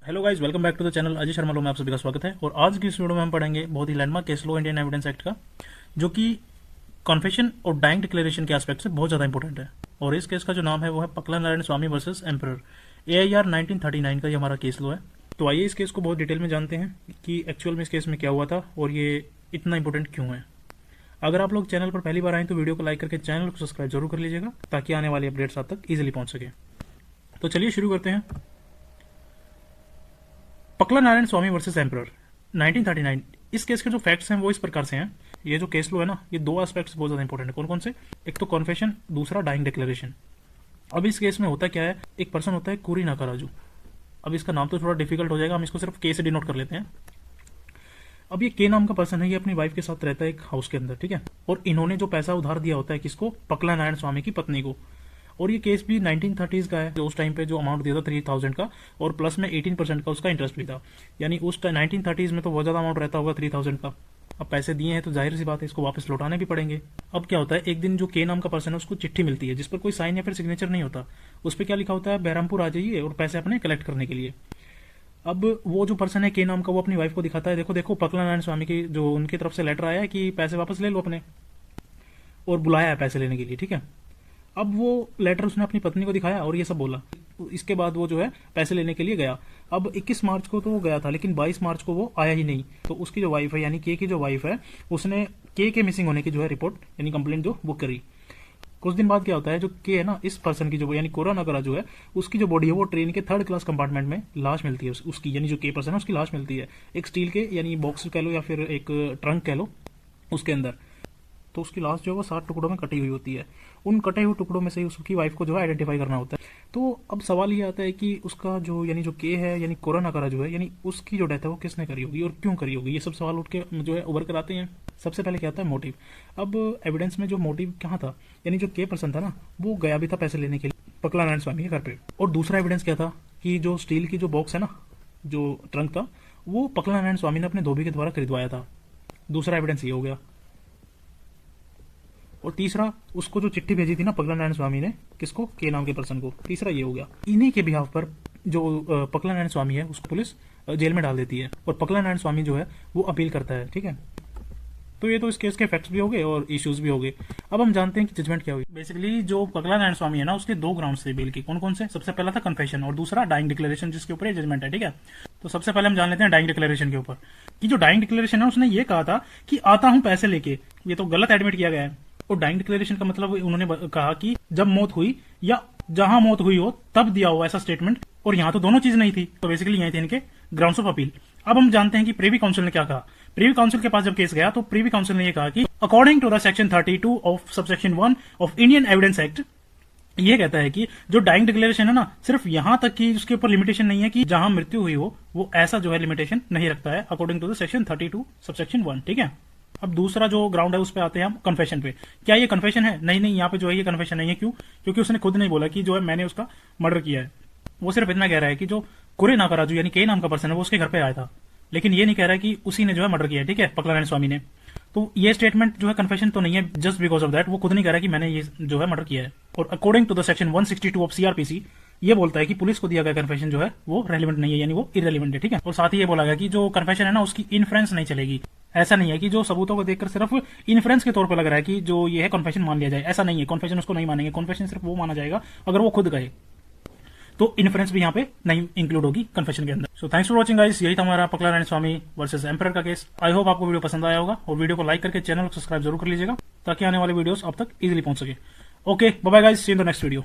Hello guys, welcome back to the channel. Ajay Sharma लो में आप सभी का स्वागत है। और आज की इस वीडियो में हम पढ़ेंगे बहुत ही लैंडमार्क केस लो इंडियन एविडेंस एक्ट का, जो कि कॉन्फेशन और डाइंग डिक्लेरेशन के एस्पेक्ट से बहुत ज्यादा इंपॉर्टेंट है। और इस केस का जो नाम है वो है पकला नारायण स्वामी वर्सेस एम्परर, AIR 1939 का ये हमारा केस लो है। तो आइए इस केस को बहुत डिटेल में जानते हैं कि एक्चुअल में इस केस में क्या हुआ था और ये इतना इंपॉर्टेंट क्यों है। अगर आप लोग चैनल पर पहली बार आए तो वीडियो को लाइक करके चैनल को सब्सक्राइब जरूर कर लीजिएगा, ताकि आने वाली अपडेट्स आप तक इजिली पहुंच सके। तो चलिए शुरू करते हैं। पकला नारायण स्वामी वर्सेस एम्परर 1939। इस केस के जो फैक्ट्स हैं वो इस प्रकार से हैं। ये जो केस लो है ना, ये दो एस्पेक्ट्स बहुत ज्यादा इंपॉर्टेंट है। कौन कौन से? एक तो कॉन्फेशन, दूसरा डाइंग डिक्लेरेशन। अब इस केस में होता क्या है, एक पर्सन होता है कुरी नाकाराजू। अब इसका नाम तो थोड़ा डिफिकल्ट हो जाएगा, हम इसको सिर्फ के से डिनोट कर लेते हैं। अब ये के नाम का पर्सन है, ये अपनी वाइफ के साथ रहता है एक हाउस के अंदर, ठीक है। और इन्होंने जो पैसा उधार दिया होता है किसको? पकला नारायण स्वामी की पत्नी को। और ये केस भी 1930s का है। जो उस टाइम पे जो अमाउंट दिया था 3000 का, और प्लस में 18% का उसका इंटरेस्ट भी था। यानी उस 1930s में तो बहुत ज्यादा अमाउंट रहता होगा 3000 का। अब पैसे दिए हैं तो जाहिर सी बात है इसको वापस लौटाने भी पड़ेंगे। अब क्या होता है, एक दिन जो के नाम का पर्सन है उसको चिट्ठी मिलती है जिस पर कोई साइन या फिर सिग्नेचर नहीं होता। उस पर क्या लिखा होता है, बहरामपुर आ जाइए और पैसे अपने कलेक्ट करने के लिए। अब वो जो पर्सन है के नाम का, वो अपनी वाइफ को दिखाता है, देखो देखो पकला नारायण स्वामी की जो उनकी तरफ से लेटर आया है कि पैसे वापस ले लो अपने, और बुलाया है पैसे लेने के लिए, ठीक है। अब वो लेटर उसने अपनी पत्नी को दिखाया और ये सब बोला। इसके बाद वो जो है पैसे लेने के लिए गया। अब 21 मार्च को तो वो गया था, लेकिन 22 मार्च को वो आया ही नहीं। तो उसकी जो वाइफ है, यानी के की जो वाइफ है, उसने के मिसिंग होने की जो है रिपोर्ट यानी कंप्लेंट जो वो करी। कुछ दिन बाद क्या होता है, जो के है ना, इस पर्सन की जो यानी कोरा नगरा जो है, उसकी जो बॉडी है वो ट्रेन के 3rd क्लास कंपार्टमेंट में लाश मिलती है उसकी, यानी जो के पर्सन है उसकी लाश मिलती है एक स्टील के यानी बॉक्स कह लो या फिर एक ट्रंक कह लो उसके अंदर। तो उसकी लाश जो है वो 7 टुकड़ों में कटी हुई होती है। उन कटे हुए टुकड़ों में से उसकी वाइफ को जो है आइडेंटिफाई करना होता है। तो अब सवाल ये आता है कि उसका जो यानी जो के है यानी कोरा नकारा जो है, यानी उसकी जो डेथ है वो किसने करी होगी और क्यों करी होगी। ये सब सवाल उठ के जो है उभर कर आते हैं। सबसे पहले क्या आता है, मोटिव। अब एविडेंस में जो मोटिव कहाँ था, यानी जो के पर्सन था ना, वो गया भी था पैसे लेने के लिए पकला नारायण स्वामी के घर पे। और दूसरा एविडेंस क्या था कि जो स्टील की जो बॉक्स है ना, जो ट्रंक था, वो पकला नारायण स्वामी ने अपने धोबी के द्वारा खरीदवाया था। दूसरा एविडेंस ये हो गया। और तीसरा, उसको जो चिट्ठी भेजी थी ना पकला नारायण स्वामी ने, किसको? के नाम के पर्सन को। तीसरा ये हो गया। इन्हीं के बिहाफ पर जो पकला नारायण स्वामी है उसको पुलिस जेल में डाल देती है, और पकला नारायण स्वामी जो है वो अपील करता है, ठीक है। तो ये तो इस केस के फैक्ट्स भी हो गए और इश्यूज भी हो गए। अब हम जानते हैं कि जजमेंट क्या हुई। बेसिकली जो पकला नारायण स्वामी है ना, उसके 2 ग्राउंड्स थे बेल के। कौन कौन से? सबसे पहला था कन्फेशन और दूसरा डाइंग डिक्लेरेशन, जिसके ऊपर जजमेंट है, ठीक है। तो सबसे पहले हम जान लेते हैं डाइंग डिक्लेरेशन के ऊपर, कि जो डाइंग डिक्लेरेशन है उसने ये कहा था कि आता हूं पैसे लेके। ये तो गलत एडमिट किया गया है। और डाइंग डिक्लेरेशन का मतलब उन्होंने कहा कि जब मौत हुई या जहां मौत हुई हो तब दिया हो ऐसा स्टेटमेंट, और यहां तो दोनों चीज नहीं थी। तो बेसिकली यही थे इनके ग्राउंड्स ऑफ अपील। अब हम जानते हैं कि प्रीवी काउंसिल ने क्या कहा। प्रीवी काउंसिल के पास जब केस गया तो प्रीवी काउंसिल ने यह कहा कि according to the section 32 of subsection 1 of Indian evidence act, ये कहता है कि जो डाइंग डिक्लेरेशन है ना, सिर्फ यहां तक कि उसके ऊपर लिमिटेशन नहीं है कि जहां मृत्यु हुई हो, वो ऐसा जो है लिमिटेशन नहीं रखता है according to the section 32 subsection 1, ठीक है। अब दूसरा जो ग्राउंड है उस पे आते हैं हम कन्फेशन पे। क्या ये कन्फेशन है? नहीं नहीं, यहाँ पे जो है ये कन्फेशन नहीं है। क्यों? क्योंकि उसने खुद नहीं बोला कि जो है मैंने उसका मर्डर किया है। वो सिर्फ इतना कह रहा है कि जो कुरे नाकाराजू यानी के नाम का पर्सन है वो उसके घर पे आया था, लेकिन ये नहीं कह रहा है कि उसी ने जो है मर्डर किया है, ठीक है, पकला नारायण स्वामी ने। तो ये स्टेटमेंट जो है कन्फेशन तो नहीं है जस्ट बिकॉज ऑफ दैट। वो खुद नहीं कह रहा है कि मैंने ये जो है मर्डर किया है। और according to the section 162 of CrPC ये बोलता है कि पुलिस को दिया गया कन्फेशन जो है वो रेलिवेंट नहीं है, यानी वो इरेलीवेंट है, ठीक है। और साथ ही ये बोला गया कि जो कन्फेशन है ना उसकी इन्फ्रेंस नहीं चलेगी। ऐसा नहीं है कि जो सबूतों को देखकर सिर्फ इन्फ्रेंस के तौर पर लग रहा है कि जो ये है कन्फेशन मान लिया जाए, ऐसा नहीं है। कन्फेशन उसको नहीं मानेंगे। कन्फेशन सिर्फ वो माना जाएगा अगर वो खुद गए, तो इन्फ्रेंस भी यहाँ पे नहीं इंक्लूड होगी कन्फेशन के अंदर। So thanks for watching guys, यही था हमारा पकला नारायण स्वामी वर्सेस एम्परर का केस। आई होप आपको वीडियो पसंद आया होगा, और वीडियो को लाइक करके चैनल को सब्सक्राइब जरूर कर लीजिएगा, ताकि आने वाले वीडियोस आप तक इजीली पहुंच सके। Okay, bye bye guys, see you in the next video.